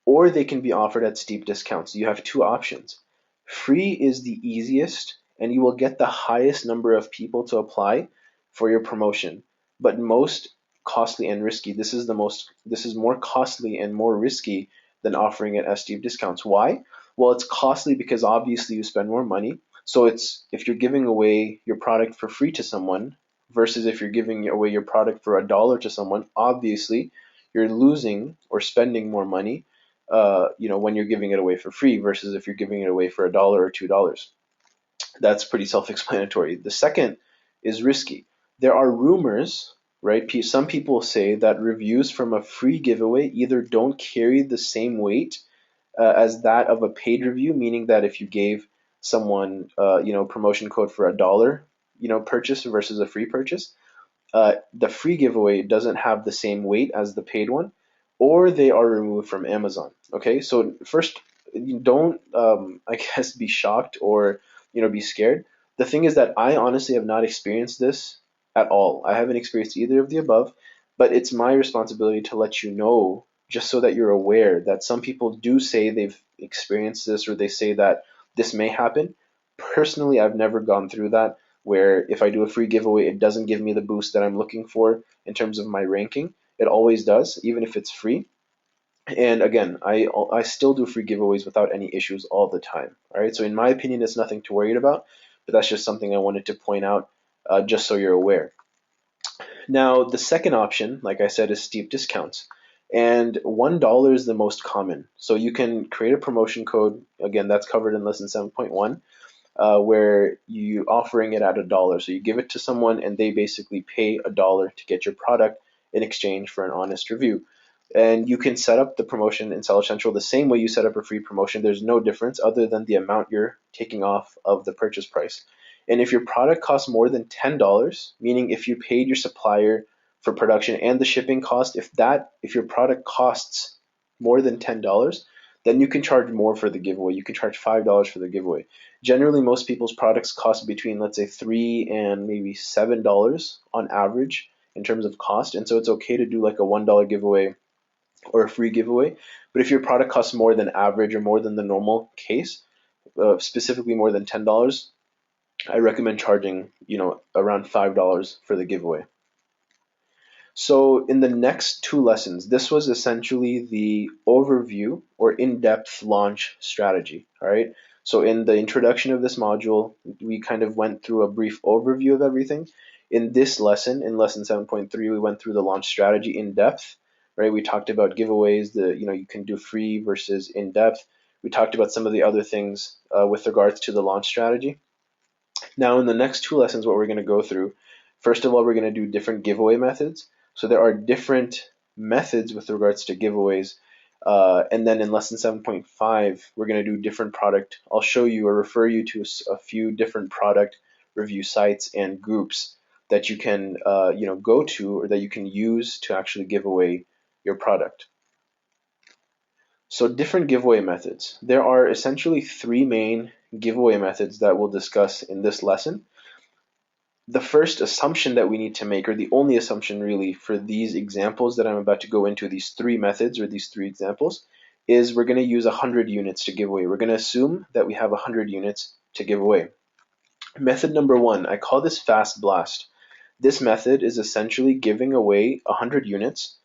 or they can be offered at steep discounts. You have two options. Free is the easiest, and you will get the highest number of people to apply for your promotion, but most costly and risky. This is more costly and more risky than offering it at steep discounts. Why? Well, it's costly because obviously you spend more money. So if you're giving away your product for free to someone versus if you're giving away your product for $1 to someone, obviously you're losing or spending more money when you're giving it away for free versus if you're giving it away for $1 or $2. That's pretty self-explanatory. The second is risky. There are rumors, right? Some people say that reviews from a free giveaway either don't carry the same weight as that of a paid review, meaning that if you gave someone, promotion code for $1, purchase versus a free purchase, the free giveaway doesn't have the same weight as the paid one, or they are removed from Amazon. Okay, so first, you don't, I guess, be shocked or be scared. The thing is that I honestly have not experienced this at all. I haven't experienced either of the above, but it's my responsibility to let you know, just so that you're aware that some people do say they've experienced this, or they say that this may happen. Personally, I've never gone through that, where if I do a free giveaway, it doesn't give me the boost that I'm looking for in terms of my ranking. It always does, even if it's free. And again, I still do free giveaways without any issues all the time. All right, so in my opinion, it's nothing to worry about, but that's just something I wanted to point out, just so you're aware. Now, the second option, like I said, is steep discounts. And $1 is the most common. So you can create a promotion code. Again, that's covered in lesson 7.1. Where you offering it at $1. So you give it to someone and they basically pay $1 to get your product in exchange for an honest review. And you can set up the promotion in Seller Central the same way you set up a free promotion. There's no difference other than the amount you're taking off of the purchase price. And if your product costs more than $10, meaning if you paid your supplier for production and the shipping cost, if your product costs more than $10, then you can charge more for the giveaway. You can charge $5 for the giveaway. Generally, most people's products cost between, let's say, $3 and maybe $7 on average in terms of cost. And so it's okay to do like a $1 giveaway or a free giveaway. But if your product costs more than average or more than the normal case, specifically more than $10, I recommend charging, around $5 for the giveaway. So in the next two lessons, this was essentially the overview or in-depth launch strategy. All right. So in the introduction of this module, we kind of went through a brief overview of everything. In this lesson, in lesson 7.3, we went through the launch strategy in depth. Right. We talked about giveaways, you can do free versus in depth. We talked about some of the other things with regards to the launch strategy. Now, in the next two lessons, what we're going to go through, first of all, we're going to do different giveaway methods. So there are different methods with regards to giveaways. And then in lesson 7.5, we're going to do different product. I'll show you or refer you to a few different product review sites and groups that you can go to, or that you can use to actually give away your product. So different giveaway methods. There are essentially three main giveaway methods that we'll discuss in this lesson. The first assumption that we need to make, or the only assumption really for these examples that I'm about to go into, these three methods or these three examples, is we're going to use 100 units to give away. We're going to assume that we have 100 units to give away. Method number one, I call this Fast Blast. This method is essentially giving away 100 units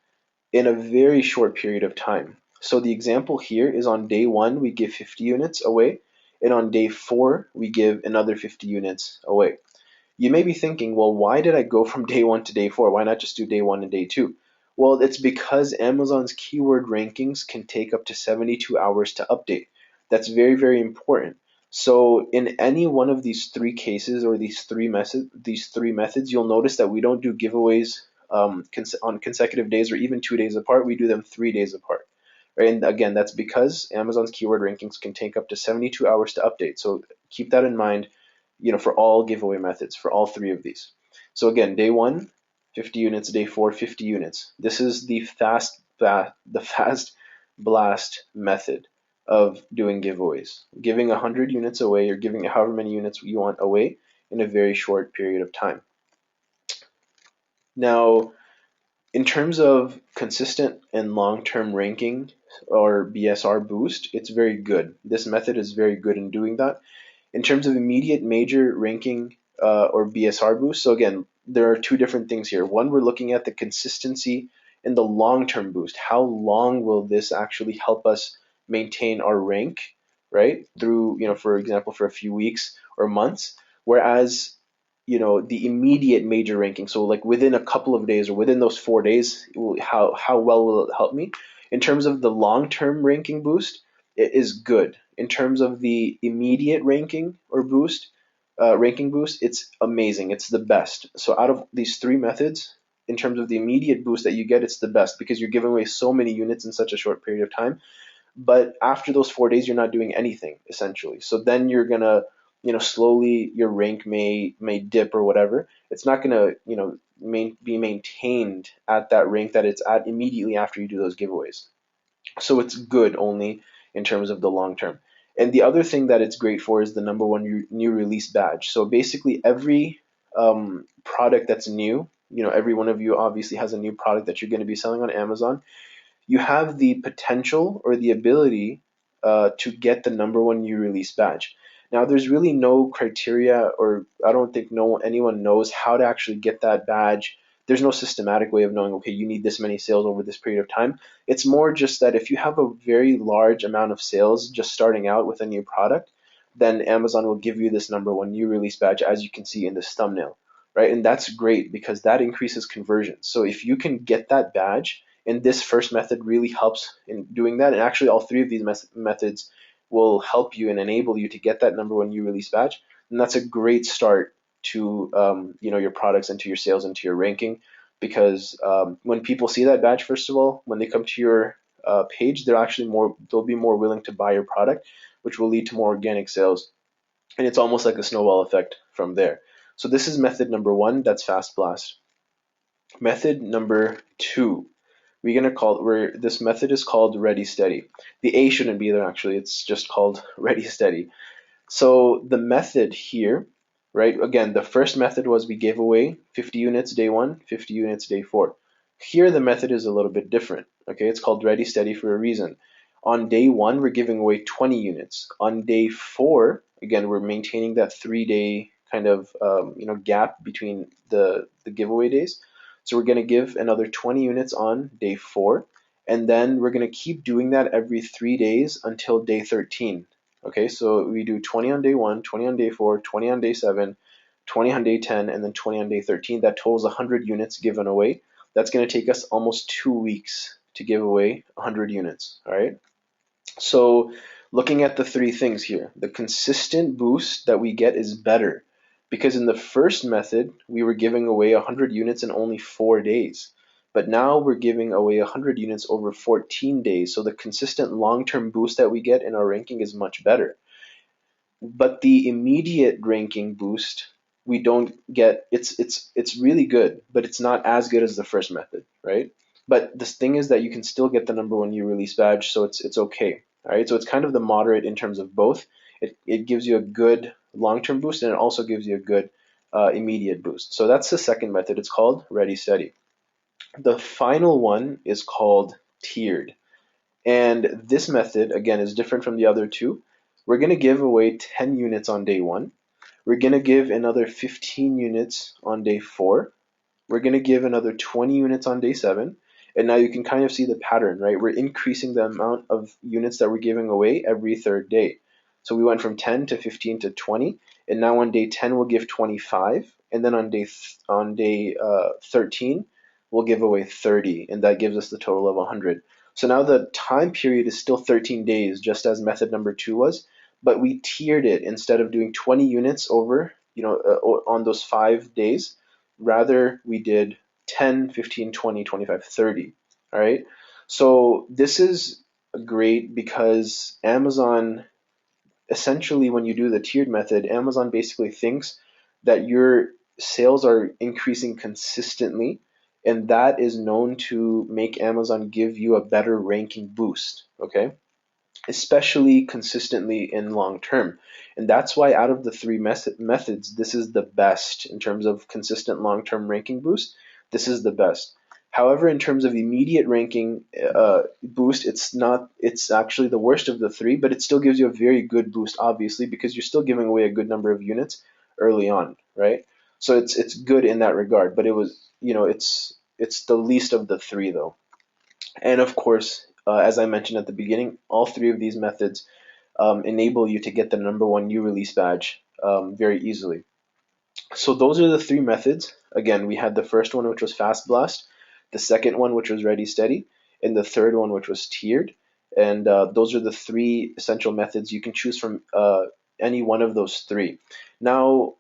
in a very short period of time. So the example here is on day 1, we give 50 units away, and on day 4, we give another 50 units away. You may be thinking, well, why did I go from day 1 to day 4? Why not just do day 1 and day 2? Well, it's because Amazon's keyword rankings can take up to 72 hours to update. That's very, very important. So in any one of these three cases or these three methods, you'll notice that we don't do giveaways on consecutive days or even 2 days apart. We do them 3 days apart. Right? And again, that's because Amazon's keyword rankings can take up to 72 hours to update. So keep that in mind, for all giveaway methods, for all three of these. So again, day 1, 50 units, day 4, 50 units. This is the fast blast method of doing giveaways. Giving 100 units away or giving however many units you want away in a very short period of time. Now, in terms of consistent and long-term ranking or BSR boost, it's very good. This method is very good in doing that. In terms of immediate major ranking or BSR boost, so again, there are two different things here. One, we're looking at the consistency and the long-term boost. How long will this actually help us maintain our rank, right? Through, for example, for a few weeks or months. Whereas, the immediate major ranking, so like within a couple of days or within those 4 days, how well will it help me? In terms of the long-term ranking boost, it is good. In terms of the immediate ranking or ranking boost, it's amazing. It's the best. So out of these three methods, in terms of the immediate boost that you get, it's the best because you're giving away so many units in such a short period of time. But after those 4 days, you're not doing anything essentially. So then you're gonna, slowly your rank may dip or whatever. It's not gonna, be maintained at that rank that it's at immediately after you do those giveaways. So it's good only in terms of the long term. And the other thing that it's great for is the number one new release badge. So basically every product that's new, every one of you obviously has a new product that you're going to be selling on Amazon. You have the potential or the ability to get the number one new release badge. Now, there's really no criteria, or I don't think anyone knows how to actually get that badge. There's no systematic way of knowing, okay, you need this many sales over this period of time. It's more just that if you have a very large amount of sales just starting out with a new product, then Amazon will give you this number one new release badge, as you can see in this thumbnail, right? And that's great because that increases conversion. So if you can get that badge, and this first method really helps in doing that, and actually all three of these methods will help you and enable you to get that number one new release badge, and that's a great start to your products and to your sales and to your ranking. Because when people see that badge, first of all, when they come to your page, they'll be more willing to buy your product, which will lead to more organic sales, and it's almost like a snowball effect from there. So this is method number 1. That's Fast Blast. Method number 2. This method is called Ready Steady. The A shouldn't be there actually. It's just called Ready Steady. So the method here, right? Again, the first method was we gave away 50 units day 1, 50 units day 4. Here the method is a little bit different. Okay, it's called Ready Steady for a reason. On day 1, we're giving away 20 units. On day 4, again, we're maintaining that 3-day kind of gap between the giveaway days. So we're going to give another 20 units on day 4, and then we're going to keep doing that every 3 days until day 13. Okay, so we do 20 on day 1, 20 on day 4, 20 on day 7, 20 on day 10, and then 20 on day 13. That totals 100 units given away. That's going to take us almost 2 weeks to give away 100 units. All right. So looking at the three things here, the consistent boost that we get is better because in the first method, we were giving away 100 units in only 4 days. But now we're giving away 100 units over 14 days. So the consistent long-term boost that we get in our ranking is much better. But the immediate ranking boost, we don't get. It's really good, but it's not as good as the first method, right? But the thing is that you can still get the number one new release badge, so it's okay. All right, so it's kind of the moderate in terms of both. It gives you a good long-term boost, and it also gives you a good immediate boost. So that's the second method. It's called Ready Steady. The final one is called tiered. And this method, again, is different from the other two. We're going to give away 10 units on day 1. We're going to give another 15 units on day 4. We're going to give another 20 units on day 7. And now you can kind of see the pattern, right? We're increasing the amount of units that we're giving away every third day. So we went from 10 to 15 to 20. And now on day 10, we'll give 25. and then on day 13 we'll give away 30, and that gives us the total of 100. So now the time period is still 13 days, just as method number 2 was, but we tiered it. Instead of doing 20 units over, on those 5 days, rather we did 10, 15, 20, 25, 30. All right. So this is great because Amazon, essentially, when you do the tiered method, Amazon basically thinks that your sales are increasing consistently, and that is known to make Amazon give you a better ranking boost, okay? Especially consistently in long term. And that's why out of the three methods, this is the best in terms of consistent long term ranking boost. This is the best. However, in terms of immediate ranking boost, it's actually the worst of the three, but it still gives you a very good boost, obviously, because you're still giving away a good number of units early on, right? So it's good in that regard, but it's the least of the three though. And of course, as I mentioned at the beginning, all three of these methods enable you to get the number one new release badge very easily. So those are the three methods. Again, we had the first one, which was Fast Blast, the second one, which was Ready Steady, and the third one, which was Tiered. And those are the three essential methods. You can choose from any one of those three. Now,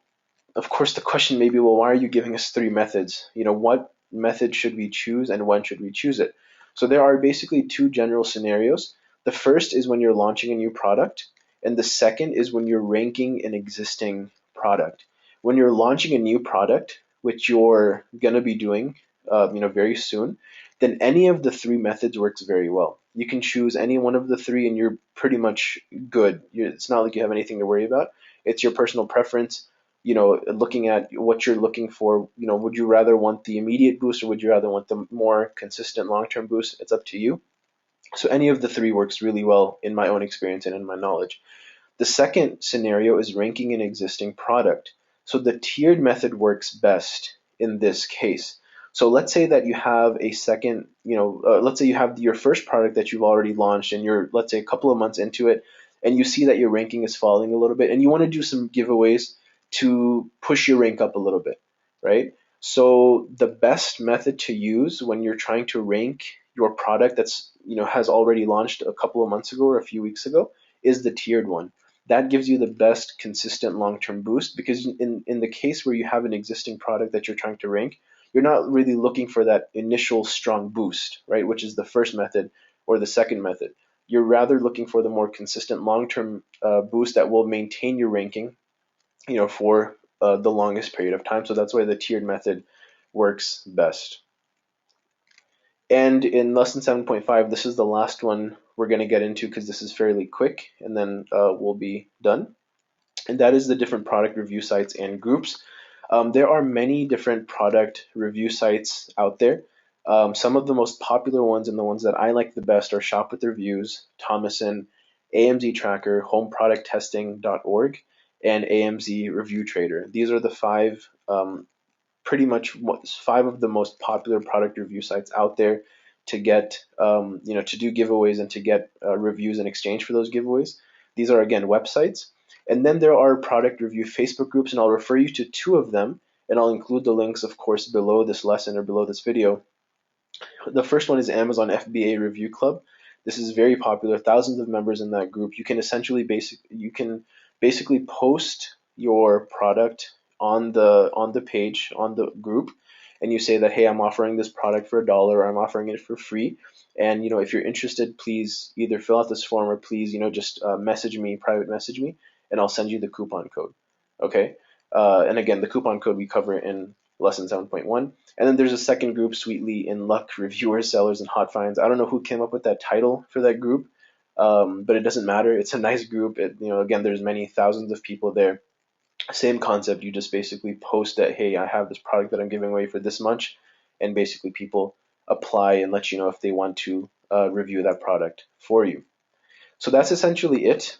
of course, the question may be, well, why are you giving us three methods? What method should we choose and when should we choose it? So there are basically two general scenarios. The first is when you're launching a new product, and the second is when you're ranking an existing product. When you're launching a new product, which you're going to be doing very soon, then any of the three methods works very well. You can choose any one of the three and you're pretty much good. It's not like you have anything to worry about. It's your personal preference, looking at what you're looking for. Would you rather want the immediate boost or would you rather want the more consistent long-term boost? It's up to you. So any of the three works really well in my own experience and in my knowledge. The second scenario is ranking an existing product. So the tiered method works best in this case. So let's say that you have a second, let's say you have your first product that you've already launched and you're, let's say, a couple of months into it, and you see that your ranking is falling a little bit and you want to do some giveaways to push your rank up a little bit, right? So the best method to use when you're trying to rank your product that's, has already launched a couple of months ago or a few weeks ago is the tiered one. That gives you the best consistent long-term boost, because in the case where you have an existing product that you're trying to rank, you're not really looking for that initial strong boost, right? Which is the first method or the second method. You're rather looking for the more consistent long-term boost that will maintain your ranking, for the longest period of time. So that's why the tiered method works best. And in lesson 7.5, this is the last one we're going to get into because this is fairly quick, and then we'll be done. And that is the different product review sites and groups. There are many different product review sites out there. Some of the most popular ones and the ones that I like the best are Shop with Reviews, Thomason, AMZ Tracker, HomeProductTesting.org, and AMZ Review Trader. These are the pretty much five of the most popular product review sites out there to get, to do giveaways and to get reviews in exchange for those giveaways. These are, again, websites. And then there are product review Facebook groups, and I'll refer you to two of them, and I'll include the links, of course, below this lesson or below this video. The first one is Amazon FBA Review Club. This is very popular, thousands of members in that group. You can basically post your product on the page, on the group, and you say that, hey, I'm offering this product for $1, or I'm offering it for free. And if you're interested, please either fill out this form or please just private message me, and I'll send you the coupon code. Okay. And again, the coupon code we cover in lesson 7.1. And then there's a second group, Sweetly in Luck, Reviewers, Sellers, and Hot Finds. I don't know who came up with that title for that group, but it doesn't matter. It's a nice group. Again, there's many thousands of people there. Same concept. You just basically post that, hey, I have this product that I'm giving away for this much, and basically people apply and let you know if they want to review that product for you. So that's essentially it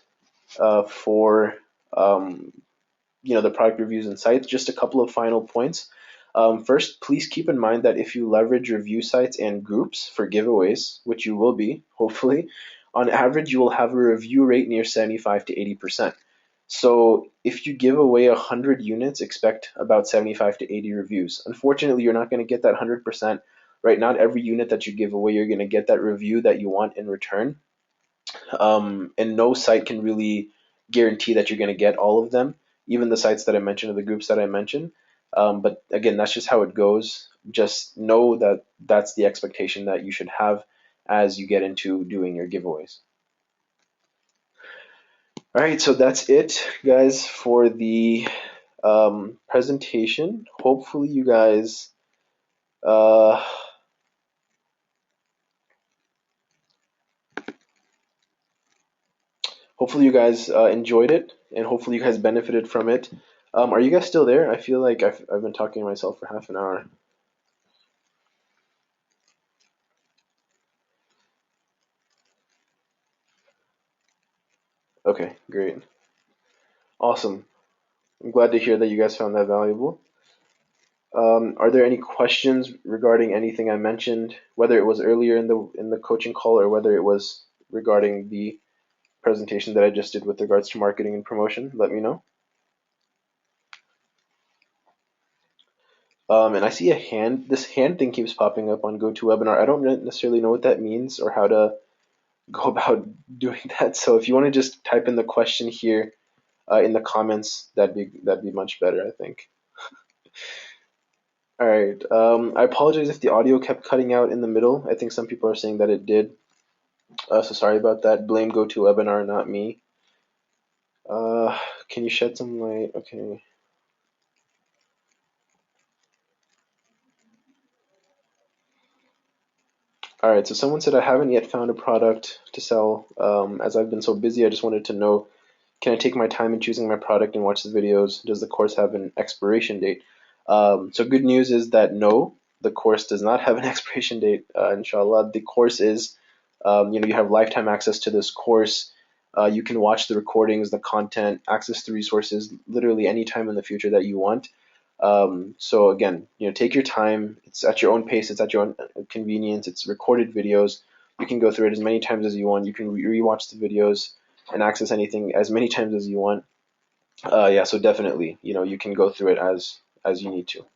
for the product reviews and sites. Just a couple of final points. First, please keep in mind that if you leverage review sites and groups for giveaways, which you will be, hopefully, on average, you will have a review rate near 75 to 80%. So if you give away 100 units, expect about 75 to 80 reviews. Unfortunately, you're not going to get that 100%. Right? Not every unit that you give away, you're going to get that review that you want in return. And no site can really guarantee that you're going to get all of them, even the sites that I mentioned or the groups that I mentioned. But again, that's just how it goes. Just know that that's the expectation that you should have as you get into doing your giveaways. All right, so that's it, guys, for the presentation. Uh, hopefully you guys enjoyed it, and hopefully you guys benefited from it. Are you guys still there? I feel like I've been talking to myself for half an hour. Okay, great. Awesome. I'm glad to hear that you guys found that valuable. Are there any questions regarding anything I mentioned, whether it was earlier in the coaching call or whether it was regarding the presentation that I just did with regards to marketing and promotion? Let me know. And I see a hand. This hand thing keeps popping up on GoToWebinar. I don't necessarily know what that means or how to go about doing that. So if you want to just type in the question here in the comments, that'd be much better, I think. All right. I apologize if the audio kept cutting out in the middle. I think some people are saying that it did. So sorry about that. Blame GoToWebinar, not me. Can you shed some light? Okay. All right. So someone said I haven't yet found a product to sell. As I've been so busy, I just wanted to know, can I take my time in choosing my product and watch the videos? Does the course have an expiration date? So good news is that no, the course does not have an expiration date. Inshallah, the course is, you have lifetime access to this course. You can watch the recordings, the content, access the resources, literally any time in the future that you want. So again, take your time. It's at your own pace. It's at your own convenience. It's recorded videos. You can go through it as many times as you want. You can rewatch the videos and access anything as many times as you want. Yeah, so definitely, you can go through it as you need to.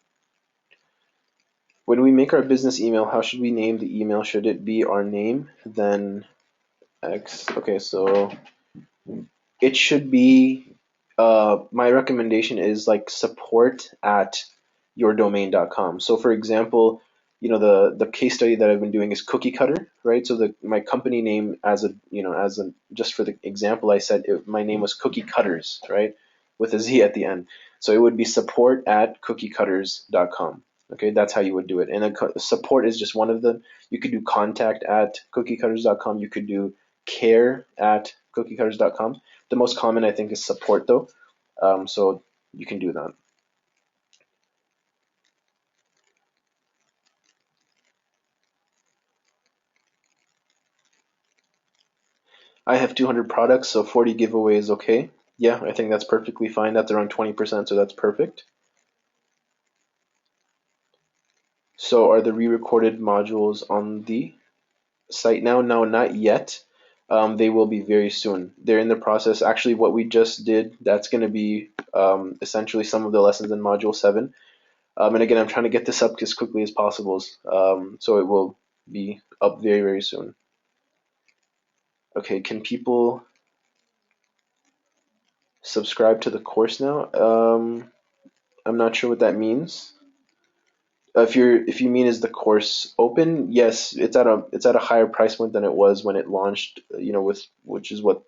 When we make our business email, how should we name the email? Should it be our name, then X? Okay, so it should be, my recommendation is like support at yourdomain.com. So for example, the case study that I've been doing is Cookie Cutter, right? So my company name just for the example, I said my name was Cookie Cutters, right? With a Z at the end. So it would be support at cookiecutters.com. Okay, that's how you would do it. And support is just one of them. You could do contact at cookiecutters.com. You could do care at cookiecutters.com. The most common, I think, is support, though. So you can do that. I have 200 products, so 40 giveaways, okay. Yeah, I think that's perfectly fine. That's around 20%, so that's perfect. So are the re-recorded modules on the site now? No, not yet. They will be very soon. They're in the process. Actually, what we just did, that's going to be essentially some of the lessons in Module 7. And again, I'm trying to get this up as quickly as possible, so it will be up very, very soon. Okay, can people subscribe to the course now? I'm not sure what that means. If you mean is the course open, yes, it's at a higher price point than it was when it launched. Which is what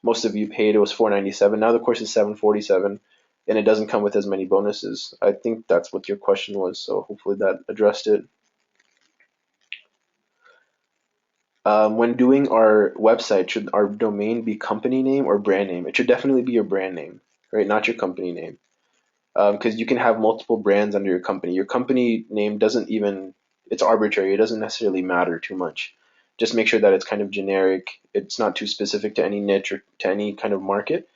most of you paid. It was $497. Now the course is $747, and it doesn't come with as many bonuses. I think that's what your question was. So hopefully that addressed it. When doing our website, should our domain be company name or brand name? It should definitely be your brand name, right? Not your company name. Because you can have multiple brands under your company. Your company name it's arbitrary. It doesn't necessarily matter too much. Just make sure that it's kind of generic. It's not too specific to any niche or to any kind of market.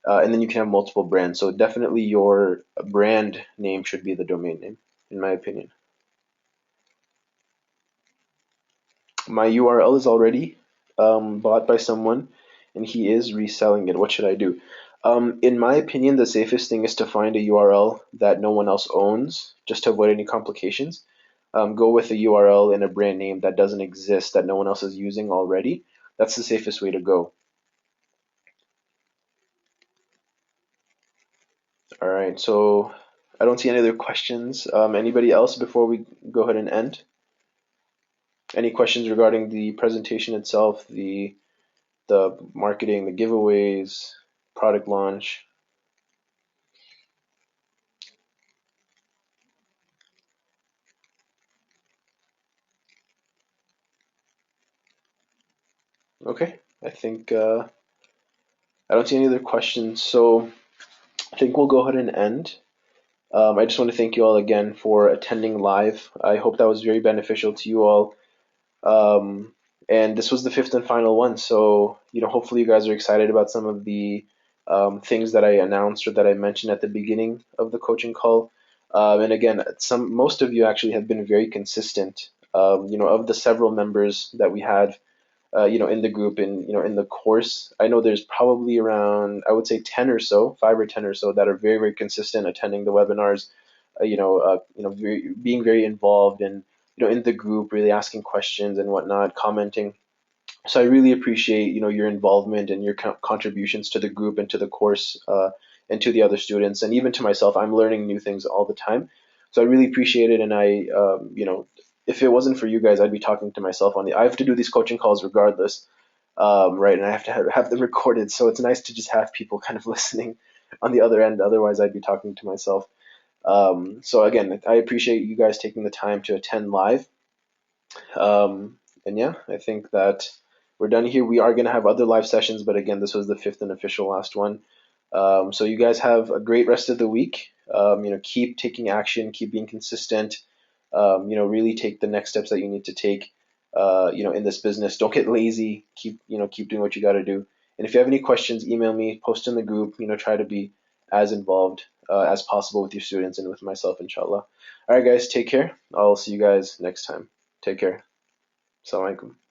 And then you can have multiple brands. So definitely your brand name should be the domain name, in my opinion. My URL is already bought by someone, and he is reselling it. What should I do? In my opinion, the safest thing is to find a URL that no one else owns, just to avoid any complications. Go with a URL and a brand name that doesn't exist, that no one else is using already. That's the safest way to go. All right, so I don't see any other questions. Anybody else before we go ahead and end? Any questions regarding the presentation itself, the marketing, the giveaways, product launch? Okay, I think I don't see any other questions, so I think we'll go ahead and end. I just want to thank you all again for attending live. I hope that was very beneficial to you all. Um, and this was the fifth and final one. So, hopefully you guys are excited about some of the things that I announced or that I mentioned at the beginning of the coaching call. And again, most of you actually have been very consistent. Of the several members that we had, in the group and in the course, I know there's probably around, I would say 10 or so, 5 or 10 or so that are very, very consistent attending the webinars, being very involved and in the group, really asking questions and whatnot, commenting. So I really appreciate your involvement and your contributions to the group and to the course, and to the other students and even to myself. I'm learning new things all the time, so I really appreciate it. And if it wasn't for you guys, I'd be talking to myself I have to do these coaching calls regardless, right? And I have to have them recorded, so it's nice to just have people kind of listening on the other end. Otherwise, I'd be talking to myself. So again, I appreciate you guys taking the time to attend live. And yeah, I think that we're done here. We are going to have other live sessions, but again, this was the fifth and official last one. So you guys have a great rest of the week. Keep taking action, keep being consistent. Really take the next steps that you need to take. In this business, don't get lazy. Keep doing what you got to do. And if you have any questions, email me, post in the group. Try to be as involved as possible with your students and with myself, inshallah. All right, guys, take care. I'll see you guys next time. Take care. Assalamu alaikum.